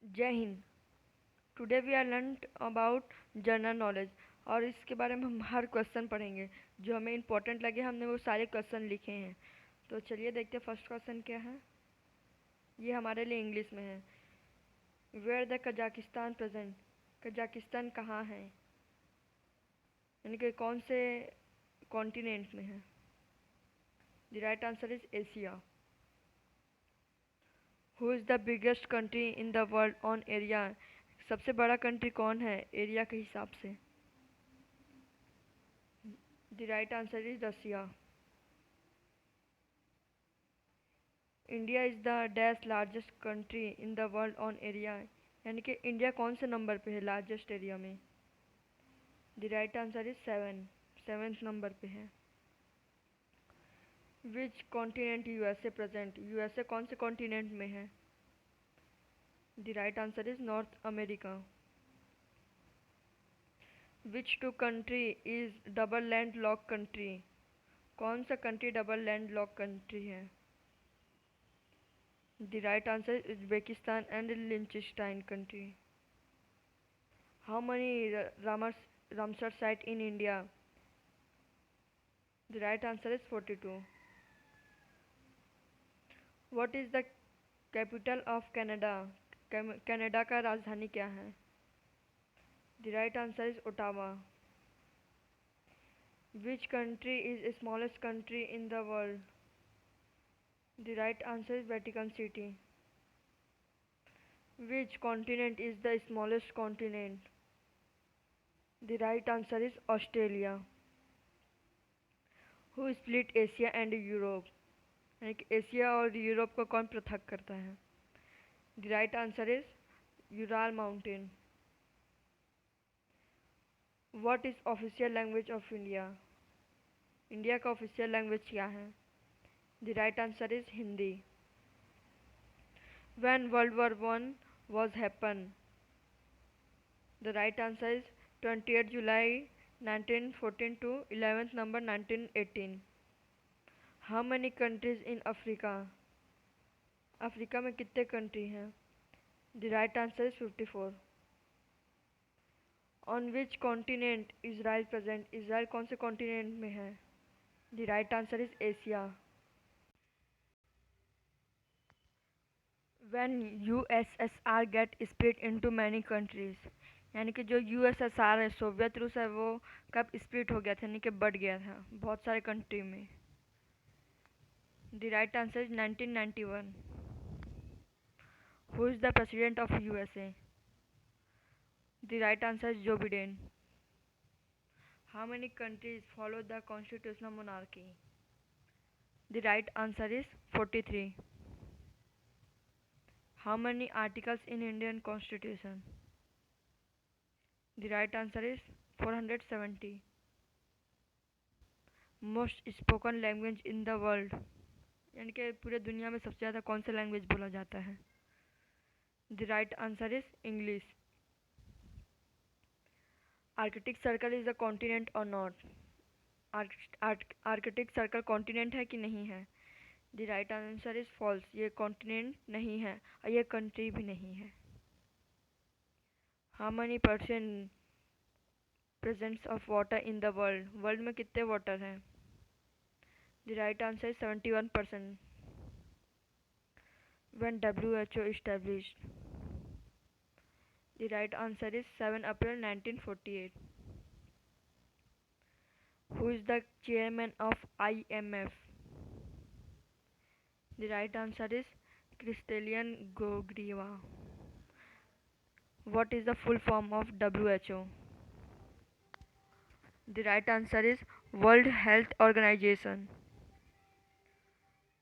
जय Hind. Today we are learn about general knowledge और इसके बारे में हम हर क्वेश्चन पढ़ेंगे। जो हमें इम्पोर्टेंट लगे हमने वो सारे क्वेश्चन लिखे हैं। तो चलिए देखते हैं फर्स्ट क्वेश्चन क्या है। ये हमारे लिए इंग्लिश में है। Where the Kazakhstan present. Kazakhstan कहाँ है, यानी कि कौन से कॉन्टिनेंट में है। The right answer is Asia. Who is the biggest country in the world on area. सबसे बड़ा कंट्री कौन है एरिया के हिसाब से। The right answer is Russia. India is the dash largest country in the world on area, यानी कि India कौन से नंबर पे है लार्जेस्ट एरिया में। The right answer is seventh number पे है। Which continent USA present. USA कौन से कॉन्टिनेंट में है। The right answer is North America. Which two country is double land lock country. कौन सा country double land lock country है। The right answer is Uzbekistan and Liechtenstein country. How many Ramsar site in India? The right answer is 42. What is the capital of Canada? Canada का राजधानी क्या है। The right answer is Ottawa. Which country is smallest country in the world? The right answer is Vatican City. Which continent is the smallest continent? The right answer is Australia. Who split Asia and Europe? यानी कि Asia और Europe को कौन पृथक करता है। The right answer is Ural mountain. What is official language of India. India का official language क्या है। The right answer is Hindi. When world war one was happen. The right answer is 28 July 1914 to 11 November 1918। How many countries in Africa. Africa में कितने country हैं। The right answer is 54। On which continent Israel present. Israel कौन से continent में है। The right answer is Asia. When USSR get split into many countries. यानी कि जो यूएसएसआर है सोवियत रूस है वो कब स्प्लिट हो गया था, यानी कि बढ़ गया था बहुत सारे कंट्री में। The right answer is 1991। Who is the president of USA. The right answer is Joe Biden. How many countries follow the constitutional monarchy. The right answer is 43। How many articles in Indian constitution. The right answer is 470। Most spoken language in the world, यानी कि पूरे दुनिया में सबसे ज़्यादा कौन सा language बोला जाता है। The right answer is English. Arctic circle is a continent or not. Arctic circle continent है कि नहीं है। The right answer is false. ये कॉन्टिनेंट नहीं है और ये कंट्री भी नहीं है। How many percent presence of water in the world. World में कितने वाटर हैं। The right answer is 71%। When WHO established। The right answer is 7 April 1948। Who is the chairman of IMF। The right answer is Kristalina गोग्रीवा। What is the full form of WHO? The right answer is World Health Organization.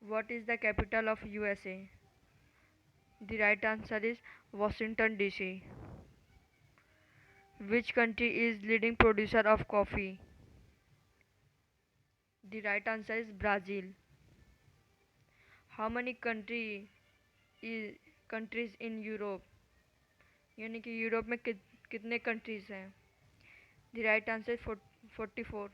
What is the capital of USA? The right answer is Washington DC. Which country is leading producer of coffee? The right answer is Brazil. How many countries in Europe? यानी कि Europe में कितने countries हैं। The right answer 44।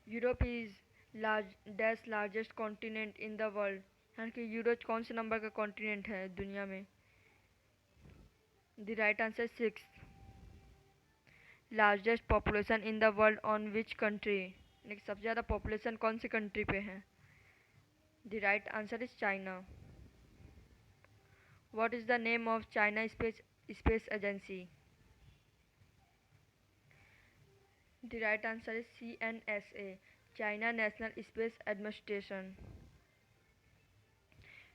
Europe is largest continent in the world, यानी कि Europe कौन से number का कॉन्टिनेंट है दुनिया में। The right answer is 6. Largest population in the world on which country? यानी कि सबसे ज़्यादा पॉपुलेशन कौन सी कंट्री पे है? The right answer is China. What is the name of China Space Agency? The right answer is CNSA, China National Space Administration.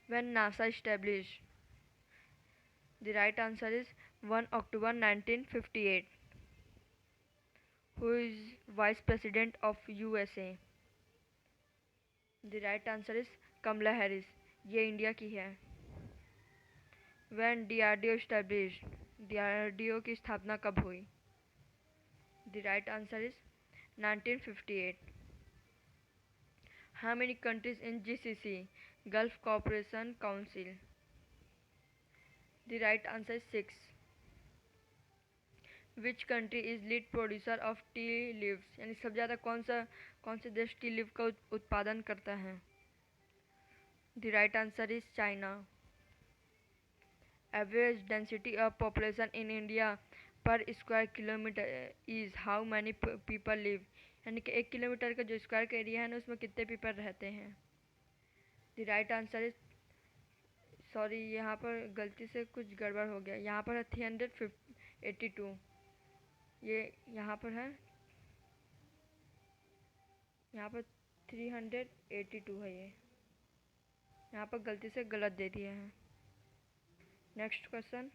When NASA established? The right answer is 1 October 1958. Who is Vice President of USA? The right answer is Kamala Harris. ये India की है. When DRDO established? DRDO की स्थापना कब हुई? The right answer is 1958. How many countries in GCC, Gulf Cooperation Council? The right answer is 6. Which country is lead producer of tea leaves? यानी सबसे ज़्यादा कौन से देश टी लीव का उत्पादन करता है? The right answer is China. Average density of population in India per square kilometer is how many people live? यानी कि 1 किलोमीटर का जो स्क्वायर का एरिया है ना उसमें कितने पीपल रहते हैं? The right answer is, sorry यहाँ पर गलती से कुछ गड़बड़ हो गया. यहाँ पर है 382. ये यहाँ पर है, यहाँ पर 382 है. ये यहाँ पर गलती से गलत दे दिया है. Next question.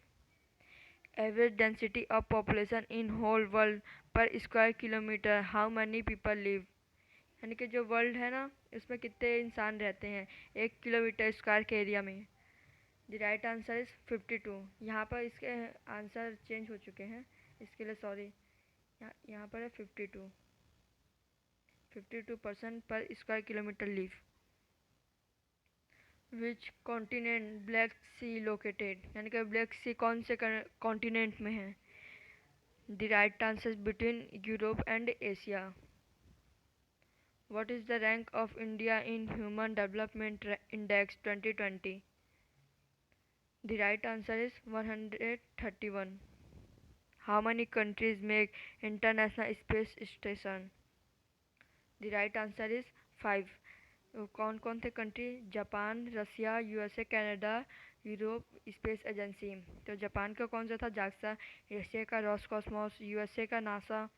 Average density of population in whole world per square kilometre how many people live? यानी कि जो वर्ल्ड है ना इसमें कितने इंसान रहते हैं 1 किलोमीटर स्क्वायर के एरिया में? The right answer is 52. यहाँ पर इसके आंसर चेंज हो चुके हैं, इसके लिए सॉरी. यहाँ पर है 52% per square kilometre live. Which continent Black Sea located? यानी कि ब्लैक सी कौन से कॉन्टिनेंट में है? The right answer between Europe and Asia. What is the rank of India in human development index 2020? The right answer is 131. How many countries make international space station? The right answer is 5. कौन कौन से country? Japan, Russia, USA, Canada, Europe space agency. तो Japan का कौन सा था? JAXA. रसिया का Roscosmos. USA का नासा.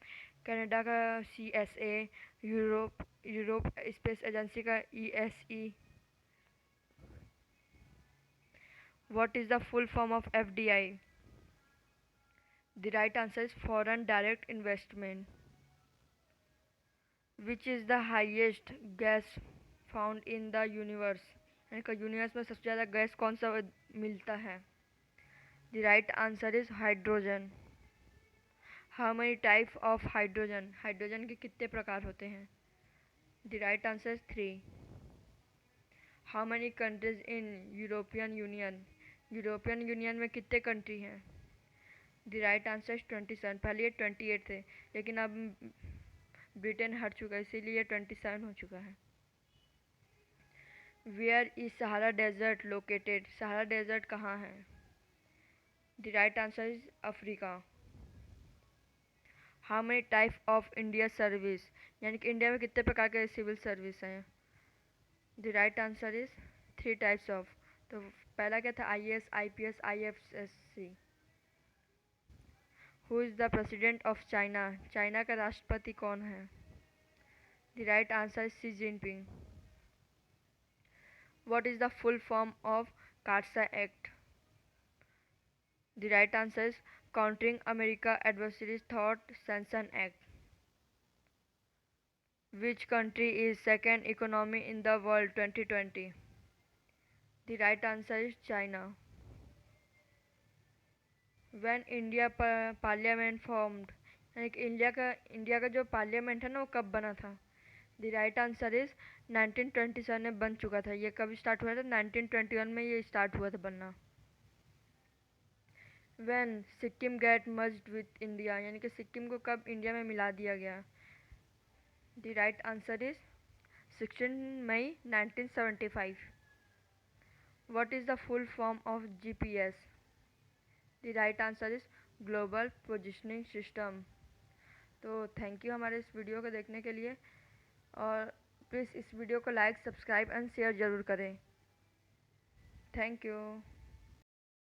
कनाडा का सीएसए. यूरोप स्पेस एजेंसी का ESE. What is the full form of FDI? The right answer is foreign direct investment. Which is the highest gas found in the universe? यानी कि universe में सबसे ज़्यादा gas कौन सा मिलता है? The right answer is hydrogen. How many type of hydrogen? Hydrogen के कितने प्रकार होते हैं? The right answer is 3. How many countries in European union? European union में कितने कंट्री हैं? The right answer is 27. पहले ये 28 थे लेकिन अब ब्रिटेन हट चुका है इसीलिए 27 हो चुका है. Where is Sahara desert located? Sahara desert कहाँ है? The right answer is Africa. How many type of India service? यानी कि इंडिया में कितने प्रकार के सिविल सर्विस हैं? The right answer is 3 types of. तो पहला क्या था? IAS, IPS, IFSC. Who is the president of China? China का राष्ट्रपति कौन है? The right answer is Xi Jinping. What is the full form of CARSA Act? The right answer is Countering America Adversaries Thought Sanction Act. Which country is second economy in the world 2020? The right answer is China. When India Parliament formed? यानी कि India का जो parliament है ना वो कब बना था? द राइट आंसर इज 1927 में बन चुका था. ये कब स्टार्ट हुआ था? 1921 में ये स्टार्ट हुआ था बनना. When Sikkim get merged with India? यानी कि सिक्किम को कब इंडिया में मिला दिया गया? The right answer is 16 May 1975. What is the full form of GPS? The right answer is global positioning system. तो थैंक यू हमारे इस वीडियो को देखने के लिए, और प्लीज़ इस वीडियो को लाइक, सब्सक्राइब एंड शेयर ज़रूर करें। Thank you.